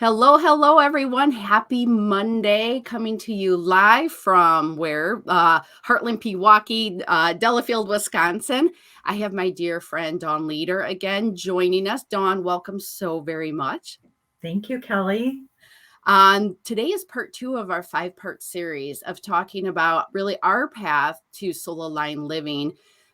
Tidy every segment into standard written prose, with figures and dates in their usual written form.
Hello, hello, everyone. Happy Monday. Coming to you live from where? Heartland, Pewaukee, Delafield, Wisconsin. I have my dear friend Dawn Leader again joining us. Dawn, welcome so very much. Thank you, Kelly. Today is part 2 of our 5-part series of talking about really our path to soul-aligned living.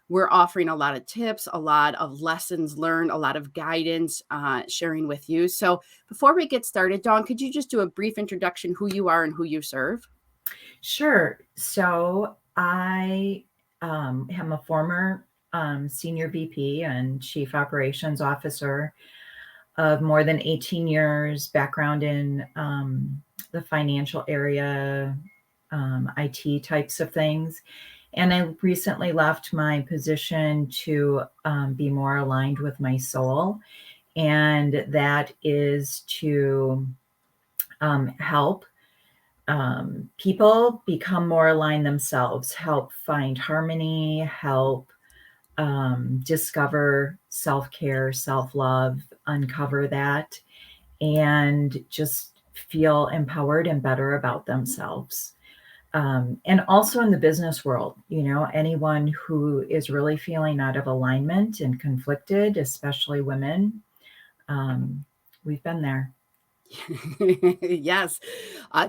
We're offering a lot of tips, a lot of lessons learned, a lot of guidance sharing with you. So before we get started, Dawn, could you just do a brief introduction, who you are and who you serve? Sure. So I am a former senior VP and chief operations officer of more than 18 years, background in the financial area, IT types of things. And I recently left my position to be more aligned with my soul. And that is to help people become more aligned themselves, help find harmony, help discover self-care, self-love, uncover that, and just feel empowered and better about themselves. And also in the business world, anyone who is really feeling out of alignment and conflicted, especially women, we've been there. Yes.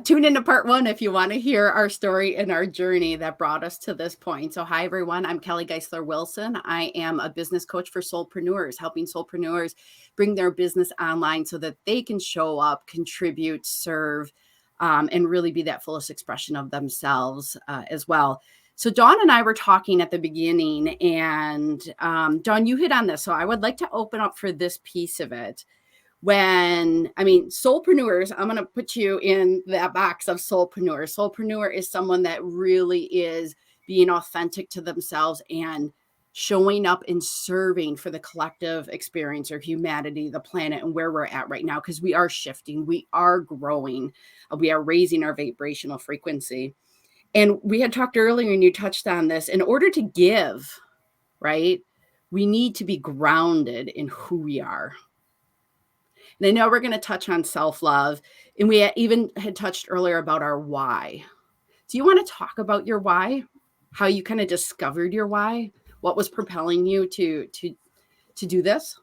Tune into part 1 if you want to hear our story and our journey that brought us to this point. So hi, everyone. I'm Kelly Geisler Wilson. I am a business coach for Soulpreneurs, helping Soulpreneurs bring their business online so that they can show up, contribute, serve, and really be that fullest expression of themselves as well. So Dawn and I were talking at the beginning, and Dawn, you hit on this. So I would like to open up for this piece of it. Soulpreneurs, I'm going to put you in that box of soulpreneurs. Soulpreneur is someone that really is being authentic to themselves and showing up and serving for the collective experience or humanity, the planet, and where we're at right now, because we are shifting, we are growing, we are raising our vibrational frequency. And we had talked earlier, and you touched on this, in order to give, right, we need to be grounded in who we are. And I know we're going to touch on self-love, and we even had touched earlier about our why. Do you want to talk about your why? How you kind of discovered your why? What was propelling you to do this?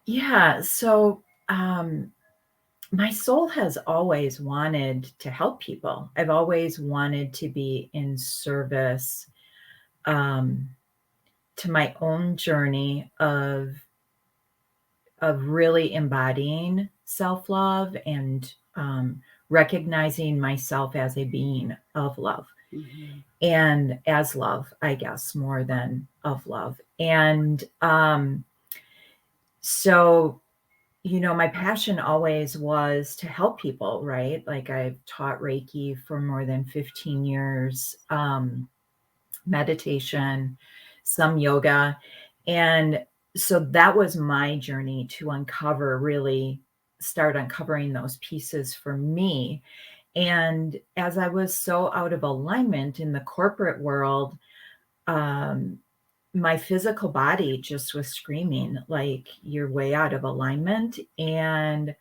Yeah. So my soul has always wanted to help people. I've always wanted to be in service to my own journey of really embodying self-love and recognizing myself as a being of love. Mm-hmm. And as love, I guess, more than of love. And so my passion always was to help people, right? Like I've taught Reiki for more than 15 years, meditation, some yoga. And so that was my journey to start uncovering those pieces for me. And as I was so out of alignment in the corporate world, my physical body just was screaming, like, you're way out of alignment. And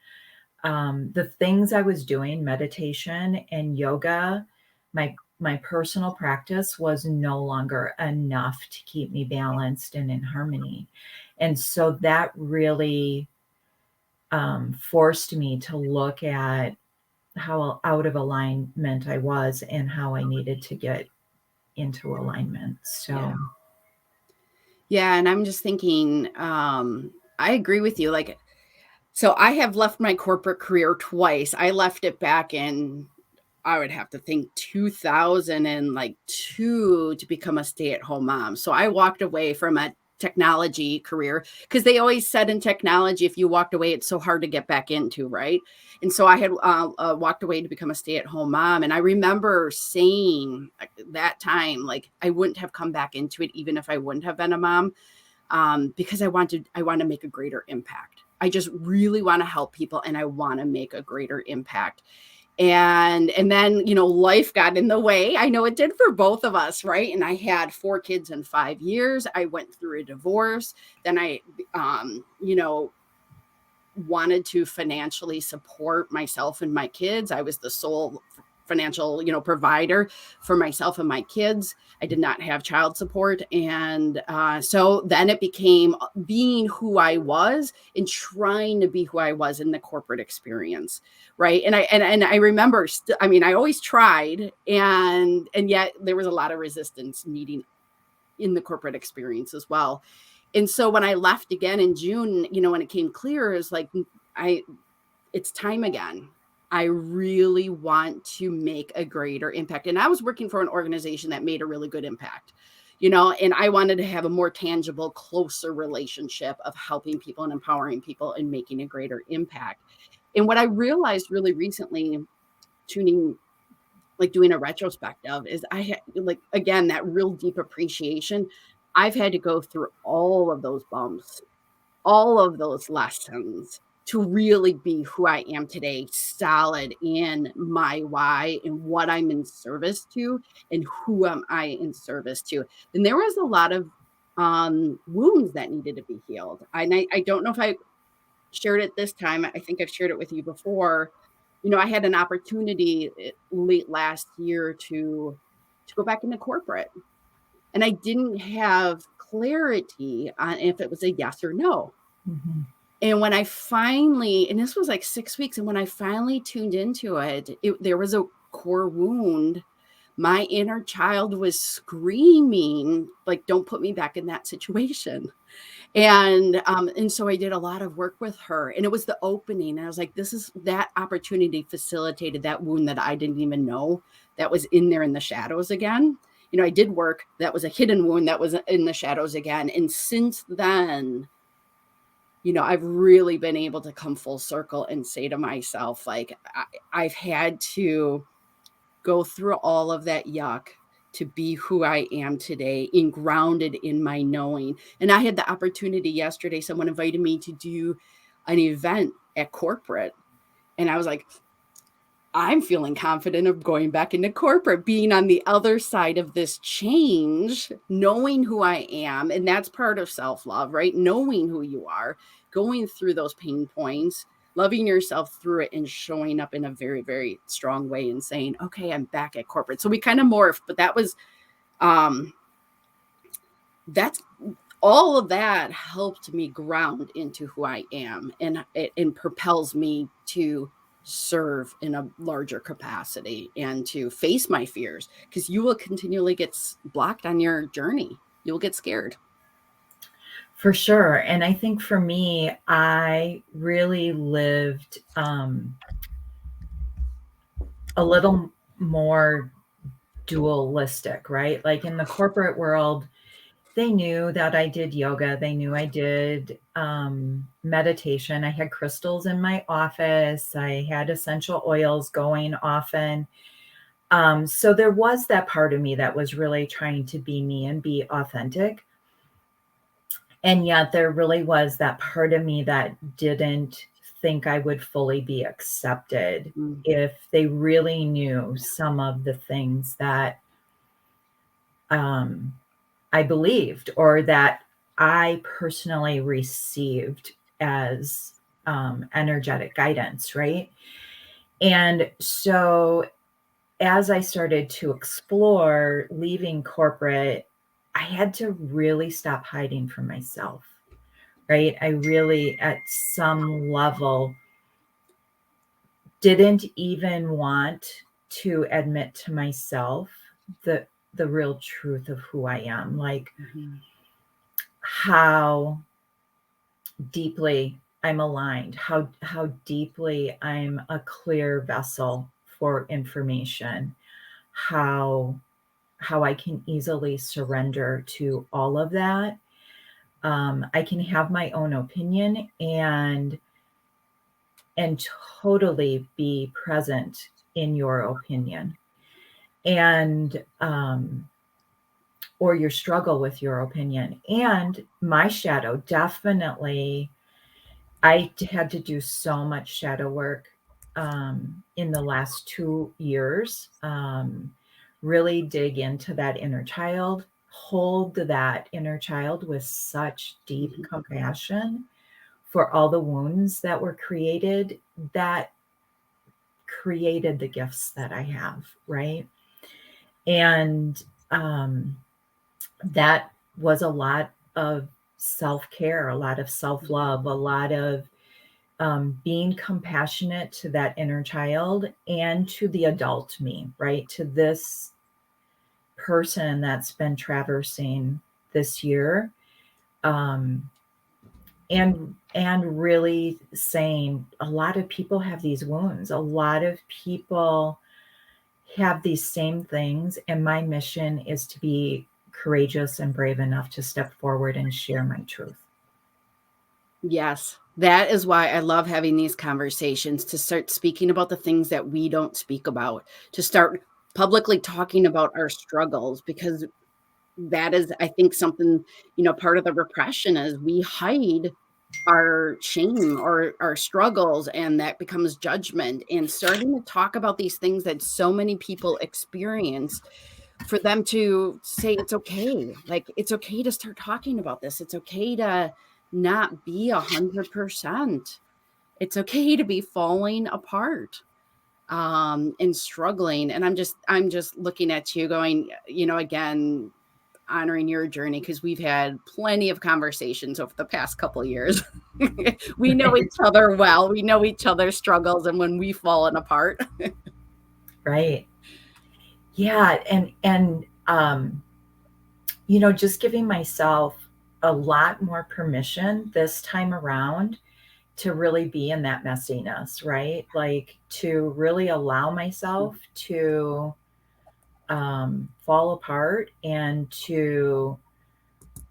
the things I was doing, meditation and yoga, my personal practice was no longer enough to keep me balanced and in harmony. And so that really forced me to look at how out of alignment I was and how I needed to get into alignment. So yeah, and I'm just thinking, I agree with you. So I have left my corporate career twice. I left it back in, I would have to think, 2002 to become a stay-at-home mom. So I walked away from a technology career because they always said in technology, if you walked away, it's so hard to get back into, right? And so I had walked away to become a stay-at-home mom. And I remember saying that time, like, I wouldn't have come back into it even if I wouldn't have been a mom, because I want to make a greater impact. I just really want to help people, and I want to make a greater impact. And then, life got in the way. I know it did for both of us, right? And I had 4 kids in 5 years. I went through a divorce. Then I, wanted to financially support myself and my kids. I was the sole financial, provider for myself and my kids. I did not have child support. And so then it became being who I was and trying to be who I was in the corporate experience. Right. And I remember, I always tried, and yet there was a lot of resistance meeting in the corporate experience as well. And so when I left again in June, when it came clear, it was like, it's time again. I really want to make a greater impact. And I was working for an organization that made a really good impact, and I wanted to have a more tangible, closer relationship of helping people and empowering people and making a greater impact. And what I realized really recently, doing a retrospective, is I had, again, that real deep appreciation. I've had to go through all of those bumps, all of those lessons to really be who I am today, solid in my why and what I'm in service to and who am I in service to. And there was a lot of wounds that needed to be healed. I don't know if I shared it this time. I think I've shared it with you before. I had an opportunity late last year to go back into corporate, and I didn't have clarity on if it was a yes or no. Mm-hmm. And when I finally, and this was like 6 weeks, and when I finally tuned into it, there was a core wound. My inner child was screaming, like, don't put me back in that situation. And so I did a lot of work with her, and it was the opening. And I was like, that opportunity facilitated that wound that I didn't even know that was in there in the shadows again. I did work that was a hidden wound that was in the shadows again. And since then, I've really been able to come full circle and say to myself, like, I've had to go through all of that yuck to be who I am today, and grounded in my knowing. And I had the opportunity yesterday, someone invited me to do an event at corporate. And I was like, I'm feeling confident of going back into corporate, being on the other side of this change, knowing who I am. And that's part of self-love, right? Knowing who you are, going through those pain points, loving yourself through it, and showing up in a very, very strong way and saying, okay, I'm back at corporate. So we kind of morphed, but that's all of that helped me ground into who I am, and it propels me to serve in a larger capacity and to face my fears, because you will continually get blocked on your journey. You'll get scared. For sure. And I think for me, I really lived a little more dualistic, right? Like in the corporate world, they knew that I did yoga. They knew I did meditation. I had crystals in my office. I had essential oils going often. So there was that part of me that was really trying to be me and be authentic. And yet there really was that part of me that didn't think I would fully be accepted if they really knew some of the things that I believed, or that I personally received as energetic guidance, right? And so as I started to explore leaving corporate, I had to really stop hiding from myself, right? I really, at some level, didn't even want to admit to myself the real truth of who I am, like how deeply I'm aligned, how deeply I'm a clear vessel for information, how I can easily surrender to all of that. I can have my own opinion and totally be present in your opinion, and or your struggle with your opinion. And my shadow, definitely, I had to do so much shadow work in the last 2 years. Really dig into that inner child, hold that inner child with such deep compassion for all the wounds that were created, that created the gifts that I have, right? And that was a lot of self-care, a lot of self-love, a lot of being compassionate to that inner child and to the adult me, right? To this person that's been traversing this year. And really saying a lot of people have these wounds. A lot of people have these same things. And my mission is to be courageous and brave enough to step forward and share my truth. Yes. That is why I love having these conversations, to start speaking about the things that we don't speak about, to start publicly talking about our struggles, because that is, I think, something, part of the repression is we hide our shame or our struggles, and that becomes judgment. And starting to talk about these things that so many people experience, for them to say it's okay. Like, it's okay to start talking about this. It's okay to not be 100%. It's okay to be falling apart and struggling. And I'm just looking at you going, again, honoring your journey, because we've had plenty of conversations over the past couple of years. We know each other well. We know each other's struggles and when we've fallen apart. Right. Yeah. And just giving myself a lot more permission this time around to really be in that messiness, right? Like, to really allow myself to fall apart, and to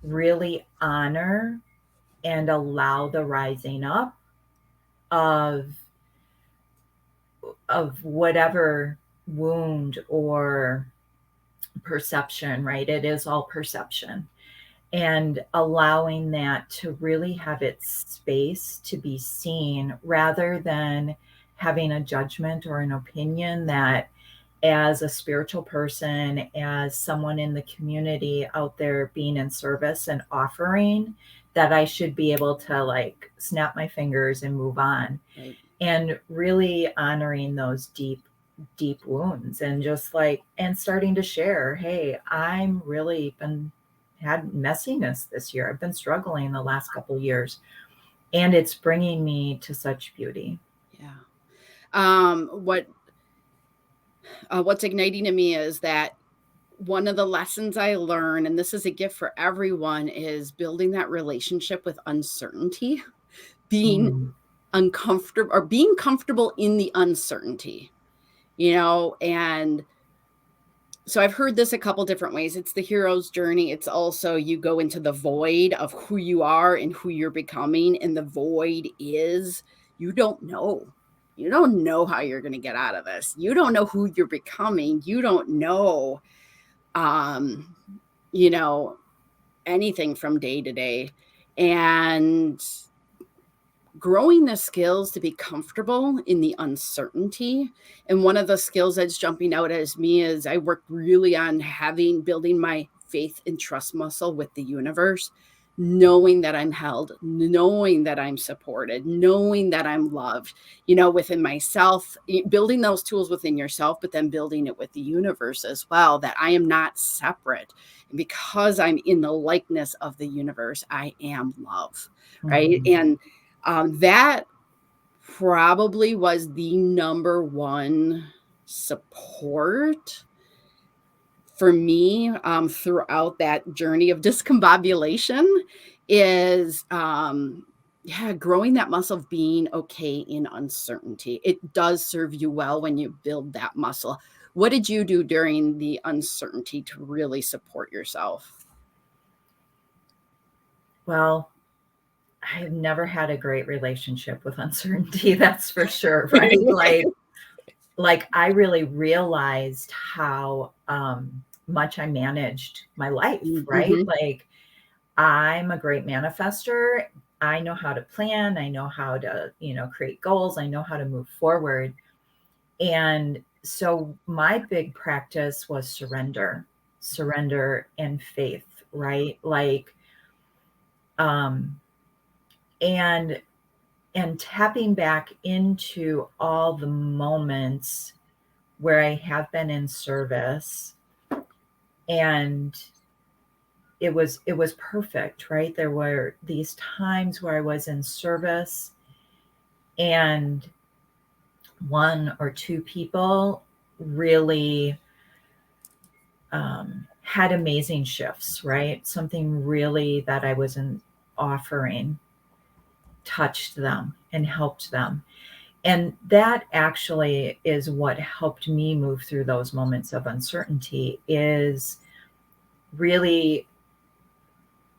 really honor and allow the rising up of whatever wound or perception, right? It is all perception. And allowing that to really have its space to be seen, rather than having a judgment or an opinion that, as a spiritual person, as someone in the community out there being in service and offering, that I should be able to like snap my fingers and move on. Right. And really honoring those deep wounds, and just like, and starting to share, hey, I'm really had messiness this year. I've been struggling the last couple of years, and it's bringing me to such beauty. Yeah. What's igniting in me is that one of the lessons I learned, and this is a gift for everyone, is building that relationship with uncertainty, being uncomfortable, or being comfortable in the uncertainty, and so I've heard this a couple different ways. It's the hero's journey. It's also, you go into the void of who you are and who you're becoming. And the void is, you don't know. You don't know how you're going to get out of this. You don't know who you're becoming. You don't know, um, you know, anything from day to day. And growing the skills to be comfortable in the uncertainty. And one of the skills that's jumping out as me is, I worked really on building my faith and trust muscle with the universe, knowing that I'm held, knowing that I'm supported, knowing that I'm loved, within myself, building those tools within yourself, but then building it with the universe as well, that I am not separate. And because I'm in the likeness of the universe, I am love, right? And that probably was the number one support for me throughout that journey of discombobulation, is growing that muscle of being okay in uncertainty. It does serve you well when you build that muscle. What did you do during the uncertainty to really support yourself? Well, I've never had a great relationship with uncertainty, that's for sure, right? Like I really realized how much I managed my life, right? Like, I'm a great manifester. I know how to plan. I know how to, create goals. I know how to move forward. And so my big practice was surrender and faith, right? Like, and and tapping back into all the moments where I have been in service, and it was perfect, right? There were these times where I was in service and one or two people really had amazing shifts, right? Something really that I wasn't offering touched them and helped them. And that actually is what helped me move through those moments of uncertainty, is really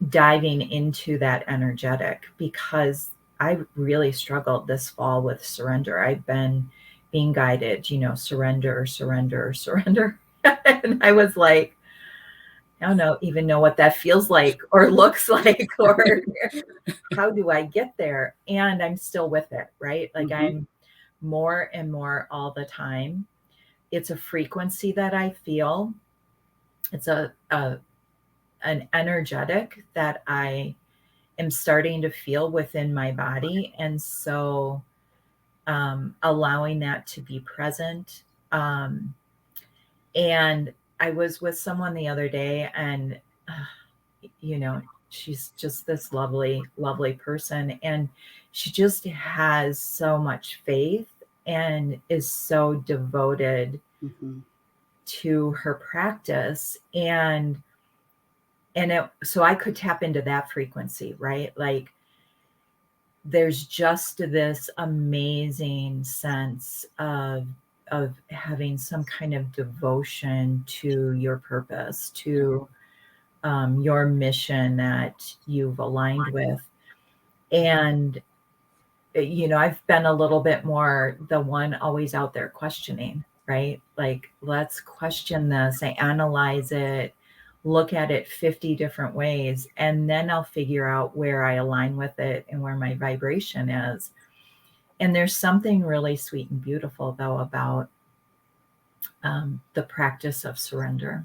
diving into that energetic, because I really struggled this fall with surrender. I've been being guided, surrender, surrender, surrender. And I was like, I don't even know what that feels like or looks like, or how do I get there? And I'm still with it, right? Like I'm more and more all the time. It's a frequency that I feel. It's an energetic that I am starting to feel within my body. And so allowing that to be present. And I was with someone the other day, and, she's just this lovely, lovely person. And she just has so much faith and is so devoted to her practice. So I could tap into that frequency, right? Like there's just this amazing sense of having some kind of devotion to your purpose, to your mission that you've aligned with. And, I've been a little bit more the one always out there questioning, right? Like, let's question this, I analyze it, look at it 50 different ways, and then I'll figure out where I align with it and where my vibration is. And there's something really sweet and beautiful, though, about the practice of surrender.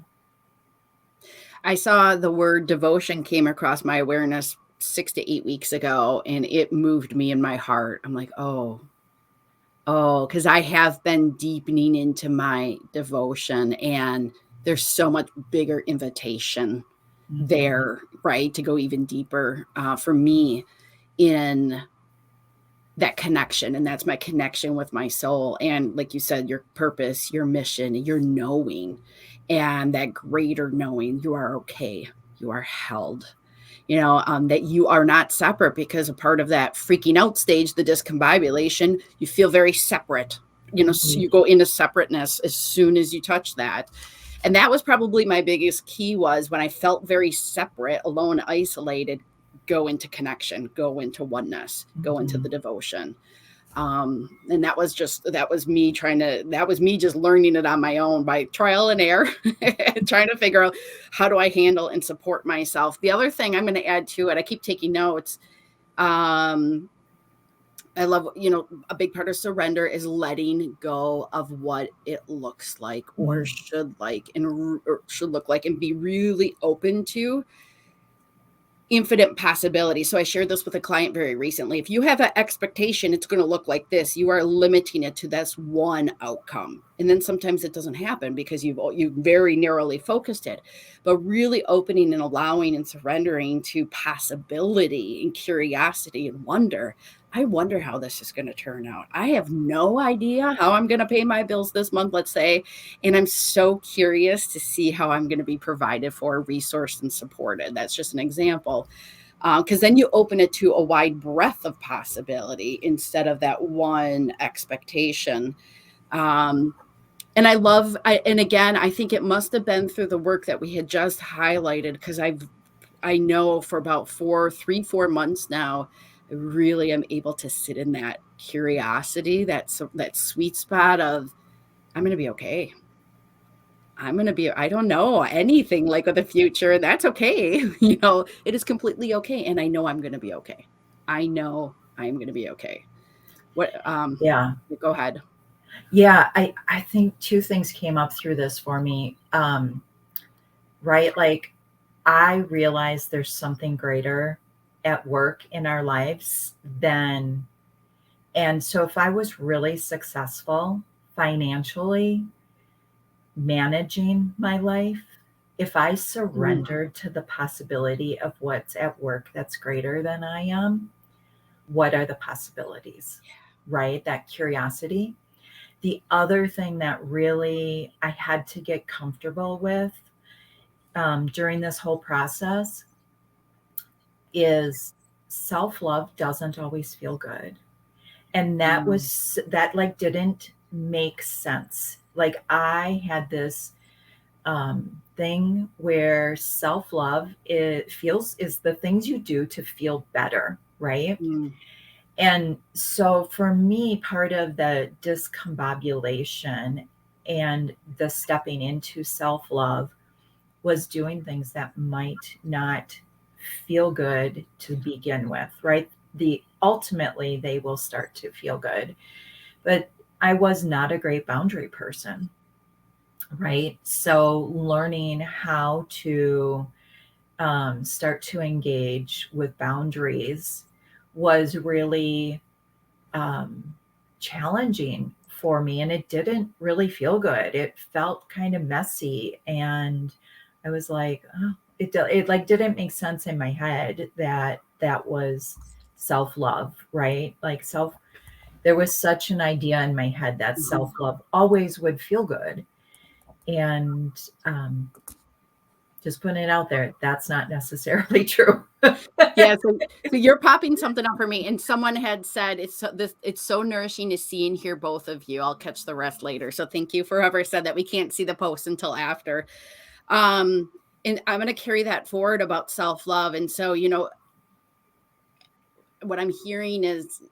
I saw the word devotion came across my awareness 6 to 8 weeks ago, and it moved me in my heart. I'm like, oh, because I have been deepening into my devotion, and there's so much bigger invitation there, right, to go even deeper for me in that connection. And that's my connection with my soul. And like you said, your purpose, your mission, your knowing, and that greater knowing you are okay, you are held, that you are not separate, because a part of that freaking out stage, the discombobulation, you feel very separate, so you go into separateness as soon as you touch that. And that was probably my biggest key, was when I felt very separate, alone, isolated, go into connection, go into oneness, go into the devotion. And that was me just learning it on my own by trial and error, trying to figure out how do I handle and support myself. The other thing I'm going to add to it, I keep taking notes. I love, a big part of surrender is letting go of what it looks like or should look like, and be really open to infinite possibility. So I shared this with a client very recently. If you have an expectation, it's going to look like this, you are limiting it to this one outcome. And then sometimes it doesn't happen because you've very narrowly focused it. But really opening and allowing and surrendering to possibility and curiosity and wonder. I wonder how this is going to turn out. I have no idea how I'm going to pay my bills this month, let's say. And I'm so curious to see how I'm going to be provided for, resourced, and supported. That's just an example. Because then you open it to a wide breadth of possibility instead of that one expectation. And again, I think it must have been through the work that we had just highlighted, because I know for about 4 months now, I really am able to sit in that curiosity, that sweet spot of, I'm going to be okay. I don't know anything like with the future. That's okay. It is completely okay. And I know I'm going to be okay. I know I'm going to be okay. Yeah. Go ahead. Yeah. I think two things came up through this for me. Right. Like I realized there's something greater at work in our lives than And so if I was really successful financially managing my life, if I surrendered to the possibility of what's at work that's greater than I am, what are the possibilities? Right? That curiosity. The other thing that really I had to get comfortable with during this whole process is self-love doesn't always feel good. And that like didn't make sense. Like I had this thing where self-love is the things you do to feel better, right? Mm. And so for me, part of the discombobulation and the stepping into self-love was doing things that might not feel good to begin with, right? Ultimately they will start to feel good. But I was not a great boundary person, right? So learning how to start to engage with boundaries was really challenging for me, and it didn't really feel good. It felt kind of messy, and I was like, oh, it like didn't make sense in my head that that was self-love, right? Like there was such an idea in my head that self-love always would feel good. And just putting it out there, that's not necessarily true. Yeah, so you're popping something up for me, and someone had said it's so nourishing to see and hear both of you. I'll catch the rest later. So thank you for whoever said that. We can't see the post until after. And I'm going to carry that forward about self-love. And so, what I'm hearing is,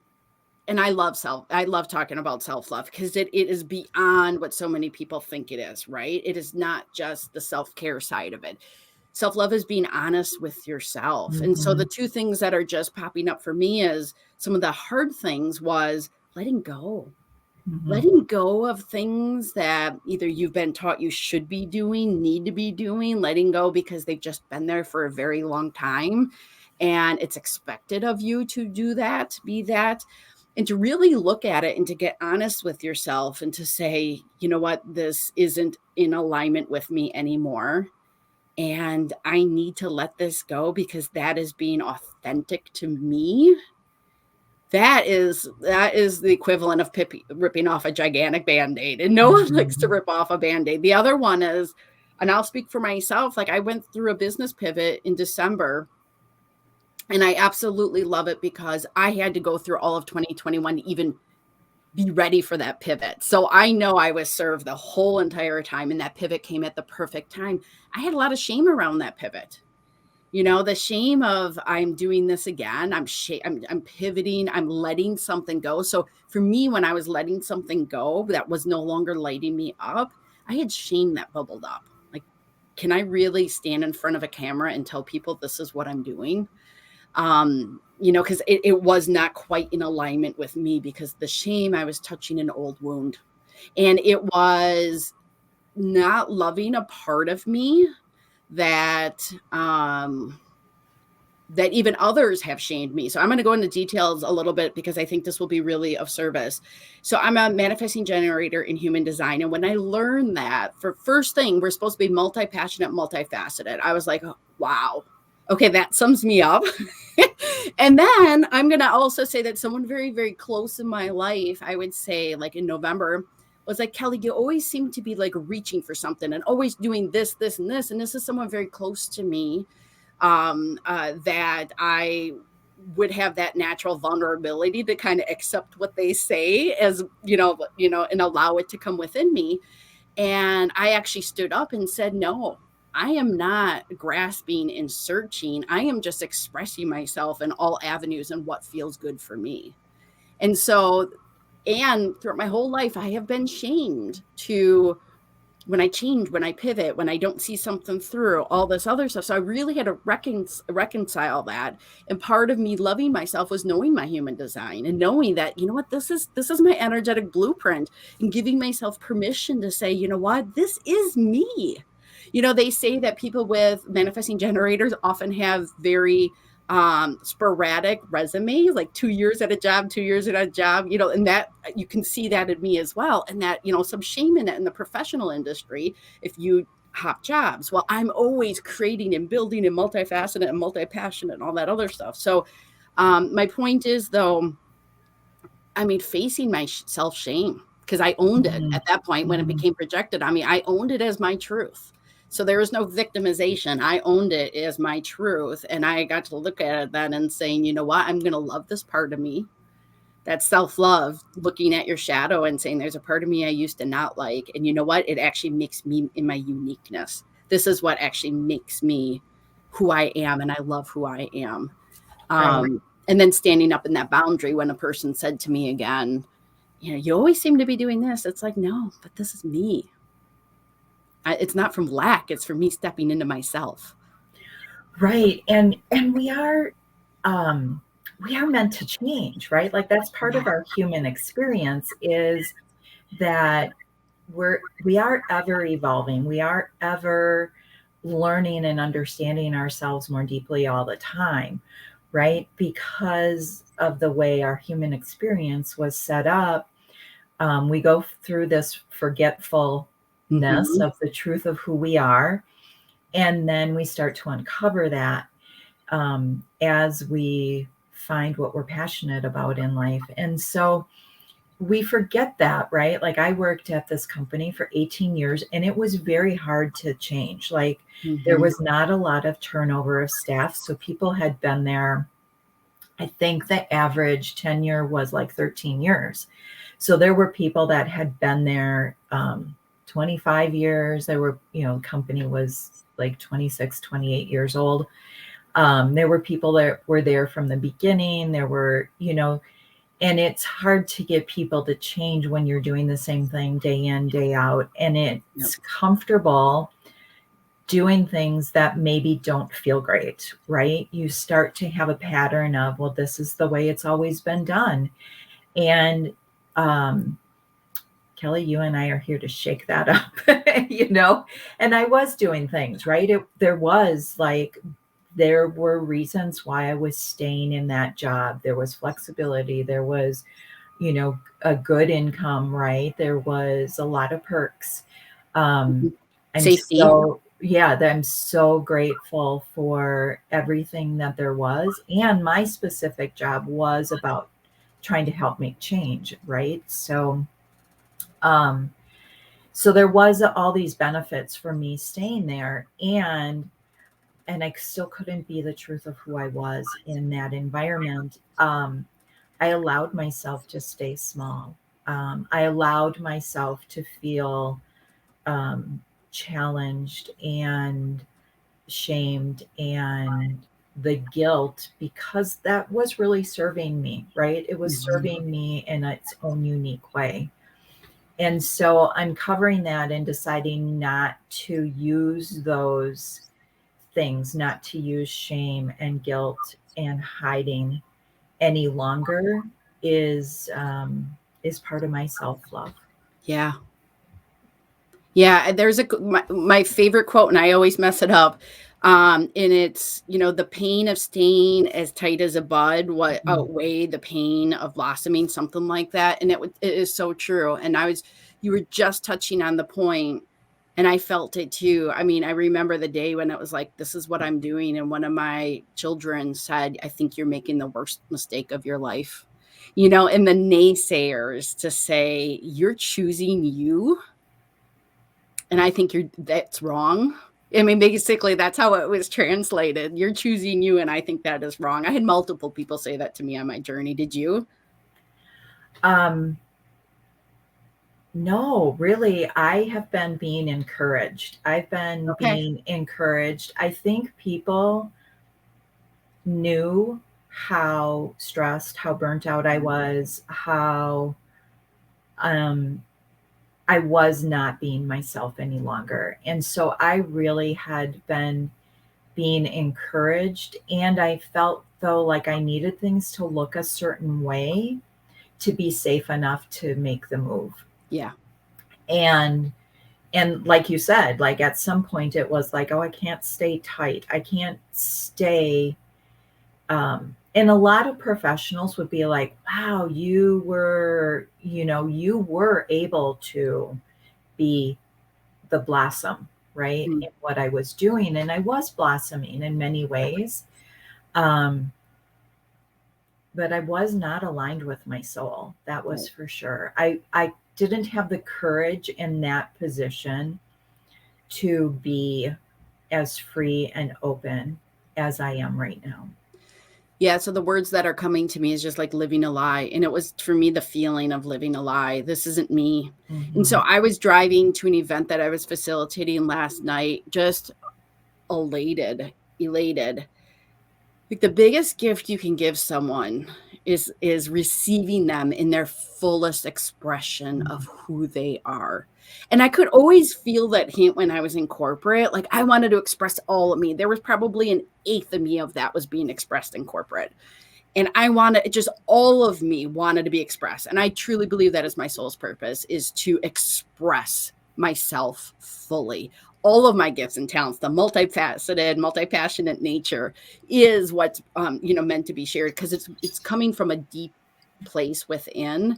and I love talking about self-love because it is beyond what so many people think it is, right? It is not just the self-care side of it. Self-love is being honest with yourself. Mm-hmm. And so the two things that are just popping up for me is some of the hard things was letting go. Mm-hmm. Letting go of things that either you've been taught you should be doing, need to be doing, letting go because they've just been there for a very long time. And it's expected of you to do that, be that. And to really look at it and to get honest with yourself and to say, you know what, this isn't in alignment with me anymore. And I need to let this go because that is being authentic to me. That is the equivalent of ripping off a gigantic Band-Aid. And no one likes to rip off a Band-Aid. The other one is, and I'll speak for myself, like I went through a business pivot in December. And I absolutely love it because I had to go through all of 2021 to even be ready for that pivot. So I know I was served the whole entire time, and that pivot came at the perfect time. I had a lot of shame around that pivot. The shame of I'm doing this again. I'm pivoting. I'm letting something go. So for me, when I was letting something go that was no longer lighting me up, I had shame that bubbled up. Like, can I really stand in front of a camera and tell people this is what I'm doing? Because it was not quite in alignment with me because the shame, I was touching an old wound, and it was not loving a part of me that even others have shamed me. So I'm going to go into details a little bit because I think this will be really of service. So I'm a manifesting generator in human design. And when I learned that, for first thing, we're supposed to be multi-passionate, multifaceted. I was like, oh, wow. Okay, that sums me up. And then I'm going to also say that someone very, very close in my life, I would say like in November, was like, Kelly, you always seem to be like reaching for something and always doing this, this, and this. And this is someone very close to me that I would have that natural vulnerability to kind of accept what they say as, and allow it to come within me. And I actually stood up and said, no, I am not grasping and searching. I am just expressing myself in all avenues and what feels good for me. And so, and throughout my whole life, I have been shamed to when I change, when I pivot, when I don't see something through, all this other stuff. So I really had to reconcile that. And part of me loving myself was knowing my human design and knowing that, you know what, this is my energetic blueprint, and giving myself permission to say, you know what, this is me. They say that people with manifesting generators often have very sporadic resume, like 2 years at a job, 2 years at a job, and that you can see that in me as well. And that, some shame in it in the professional industry if you hop jobs. Well, I'm always creating and building and multifaceted and multi-passionate and all that other stuff. So my point is, though, facing my self-shame, because I owned it Mhm. at that point when it Mhm. became projected on me. I owned it as my truth. So there was no victimization. I owned it as my truth. And I got to look at it then and saying, you know what? I'm going to love this part of me. That's self-love, looking at your shadow and saying, there's a part of me I used to not like. And you know what? It actually makes me in my uniqueness. This is what actually makes me who I am. And I love who I am. Right. And then standing up in that boundary when a person said to me again, you always seem to be doing this. It's like, no, but this is me. It's not from lack. It's from me stepping into myself. Right. And we are meant to change, right? Like that's part Yeah. of our human experience is that we are ever evolving. We are ever learning and understanding ourselves more deeply all the time, right? Because of the way our human experience was set up, we go through this forgetfulness Mm-hmm. of the truth of who we are, and then we start to uncover that as we find what we're passionate about in life. And so we forget that, right? Like I worked at this company for 18 years and it was very hard to change. Like there Mm-hmm. was not a lot of turnover of staff. So people had been there. I think the average tenure was like 13 years. So there were people that had been there 25 years. There were, company was like 26, 28 years old. There were people that were there from the beginning. There were, and it's hard to get people to change when you're doing the same thing day in, day out. And Yep. it's comfortable doing things that maybe don't feel great, right? You start to have a pattern of, well, this is the way it's always been done. And um, Kelly, you and I are here to shake that up, And I was doing things, right? There were reasons why I was staying in that job. There was flexibility. There was, a good income, right? There was a lot of perks. Mm-hmm. I'm Safety. so, yeah, I'm so grateful for everything that there was. And my specific job was about trying to help make change, right? Um, so there was all these benefits for me staying there, and I still couldn't be the truth of who I was in that environment. I allowed myself to stay small. I allowed myself to feel um, challenged and shamed and the guilt because that was really serving me, right? It was Mm-hmm. serving me in its own unique way. And so I'm covering that and deciding not to use those things, not to use shame and guilt and hiding any longer is part of my self-love. Yeah. Yeah, there's my favorite quote, and I always mess it up. And it's, the pain of staying as tight as a bud, what Mhm. outweigh the pain of blossoming, something like that. And it is so true. And you were just touching on the point, and I felt it too. I remember the day when it was like, this is what I'm doing. And one of my children said, I think you're making the worst mistake of your life. And the naysayers to say, you're choosing you, and I think that's wrong. Basically, that's how it was translated. You're choosing you, and I think that is wrong. I had multiple people say that to me on my journey. Did you? Um, no, really, I have been being encouraged. I've been Okay. being encouraged. I think people knew how stressed, how burnt out I was, how um, I was not being myself any longer. And so I really had been being encouraged. And I felt, though, like I needed things to look a certain way to be safe enough to make the move. Yeah. And like you said, like at some point it was like, oh, I can't stay tight. I can't stay and a lot of professionals would be like, wow, you were able to be the blossom, right? Mm, In what I was doing. And I was blossoming in many ways. Um, but I was not aligned with my soul. That was right. for sure. I didn't have the courage in that position to be as free and open as I am right now. Yeah, so the words that are coming to me is just like living a lie. And it was for me the feeling of living a lie. This isn't me. And so Mhm. I was driving to an event that I was facilitating last night, just elated. Like the biggest gift you can give someone is receiving them in their fullest expression of Mhm. who they are. And I could always feel that hint when I was in corporate. Like I wanted to express all of me. There was probably an eighth of me of that was being expressed in corporate. And I wanted just all of me wanted to be expressed. And I truly believe that is my soul's purpose is to express myself fully. All of my gifts and talents, the multifaceted, multi-passionate nature is what's meant to be shared because it's coming from a deep place within.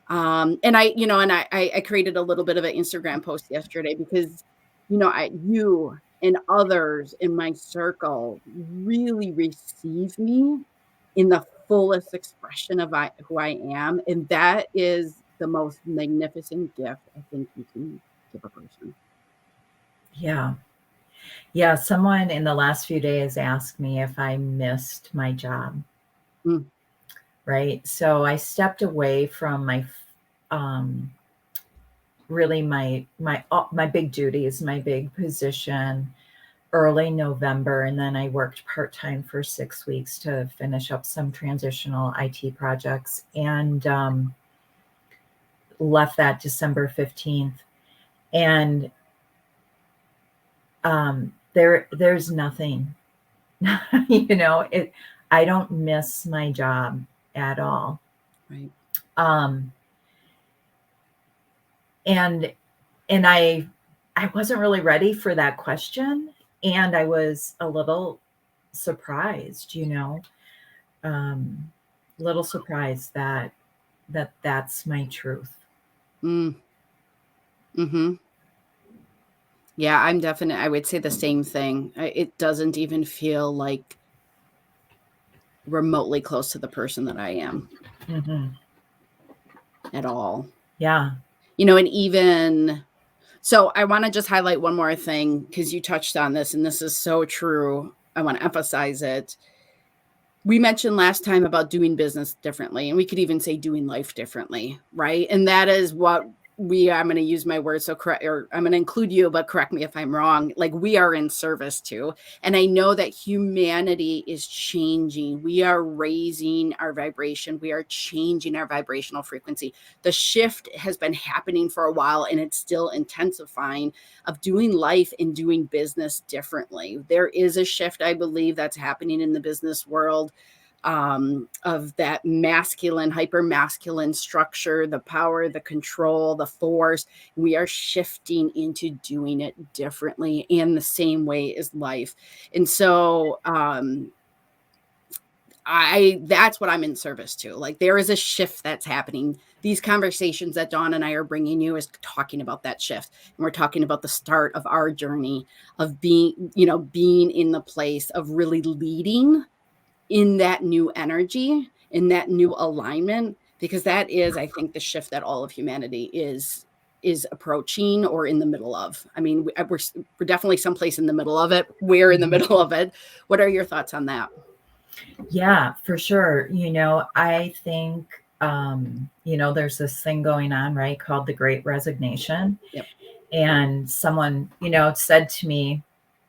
And I created a little bit of an Instagram post yesterday because you and others in my circle really receive me in the fullest expression of who I am, and that is the most magnificent gift I think you can give a person. Yeah. Yeah. Someone in the last few days asked me if I missed my job. Mm, Right. So I stepped away from um, really my big duties, my big position early November. And then I worked part time for 6 weeks to finish up some transitional IT projects and left that December 15th. And there's nothing, I don't miss my job at all. right. Um, and and I wasn't really ready for that question, and I was a little surprised, um, little surprised that's my truth. Mm, mhm. Yeah, I would say the same thing. It doesn't even feel like remotely close to the person that I am Mhm. at all. Yeah. And even so I wanna just highlight one more thing because you touched on this, and this is so true. I wanna emphasize it. We mentioned last time about doing business differently, and we could even say doing life differently, right? And that is what I'm going to use my words so correct, or I'm going to include you, but correct me if I'm wrong. Like we are in service to, and I know that humanity is changing. We are raising our vibration. We are changing our vibrational frequency. The shift has been happening for a while, and it's still intensifying of doing life and doing business differently. There is a shift, I believe, that's happening in the business world of that masculine, hyper masculine structure, the power, the control, the force. We are shifting into doing it differently and the same way as life. And so, that's what I'm in service to. Like there is a shift that's happening. These conversations that Dawn and I are bringing you is talking about that shift. And we're talking about the start of our journey of being in the place of really leading in that new energy, in that new alignment, because that is, I think, the shift that all of humanity is approaching or in the middle of. I mean, we're definitely someplace in the middle of it. We're in the Mhm. middle of it. What are your thoughts on that? Yeah, for sure. I think, there's this thing going on, right, called the Great Resignation. Yep. And someone, said to me,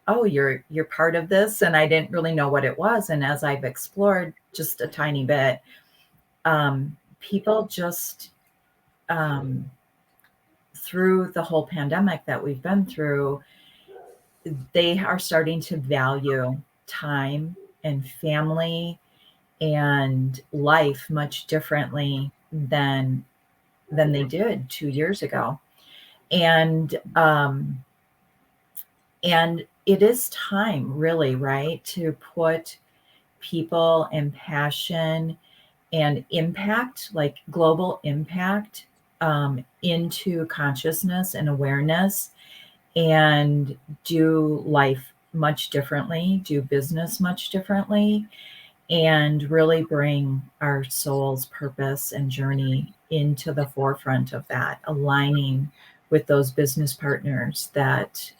"Oh, you're part of this," and I didn't really know what it was. And as I've explored just a tiny bit, people just um, through the whole pandemic that we've been through, they are starting to value time and family and life much differently than they did 2 years ago. And and it is time, really, right, to put people and passion and impact, like global impact, into consciousness and awareness, and do life much differently, do business much differently, and really bring our soul's purpose and journey into the forefront of that, aligning with those business partners that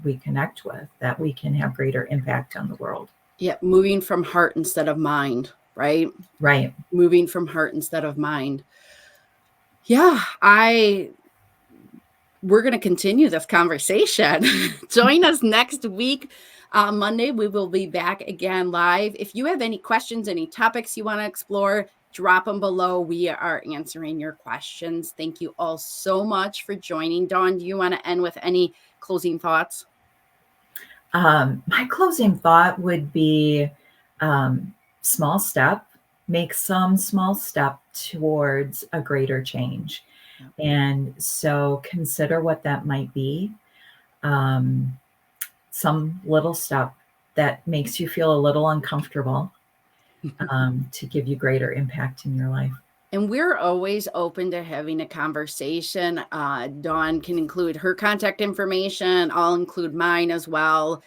we connect with, that we can have greater impact on the world. Yeah, moving from heart instead of mind, right? Right. Moving from heart instead of mind. Yeah, we're going to continue this conversation. Join us next week. Monday, we will be back again live. If you have any questions, any topics you want to explore, drop them below. We are answering your questions. Thank you all so much for joining. Dawn, do you want to end with any closing thoughts? My closing thought would be small step, make some small step towards a greater change. And so consider what that might be. Some little step that makes you feel a little uncomfortable, to give you greater impact in your life. And we're always open to having a conversation. Dawn can include her contact information. I'll include mine as well.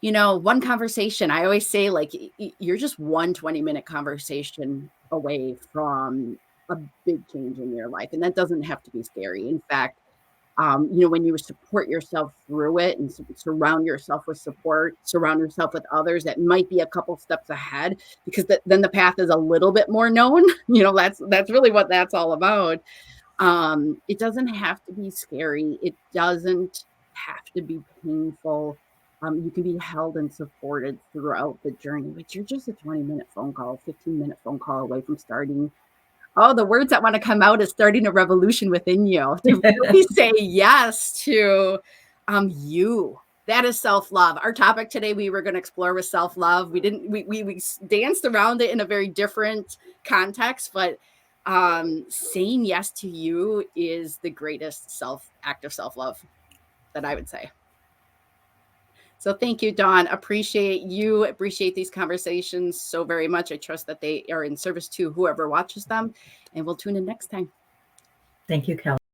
You know, one conversation, I always say, like, you're just one 20-minute conversation away from a big change in your life. And that doesn't have to be scary. In fact, you know, when you support yourself through it and surround yourself with support, surround yourself with others that might be a couple steps ahead, because then the path is a little bit more known. You know, that's really what that's all about. It doesn't have to be scary. It doesn't have to be painful. You can be held and supported throughout the journey, but you're just a 20-minute phone call, 15-minute phone call away from starting. Oh, the words that want to come out is starting a revolution within you to really say yes to you. That is self-love. Our topic today, we were going to explore with self-love. We danced around it in a very different context, but saying yes to you is the greatest act of self-love that I would say. So thank you, Dawn. Appreciate these conversations so very much. I trust that they are in service to whoever watches them, and we'll tune in next time. Thank you, Kelly.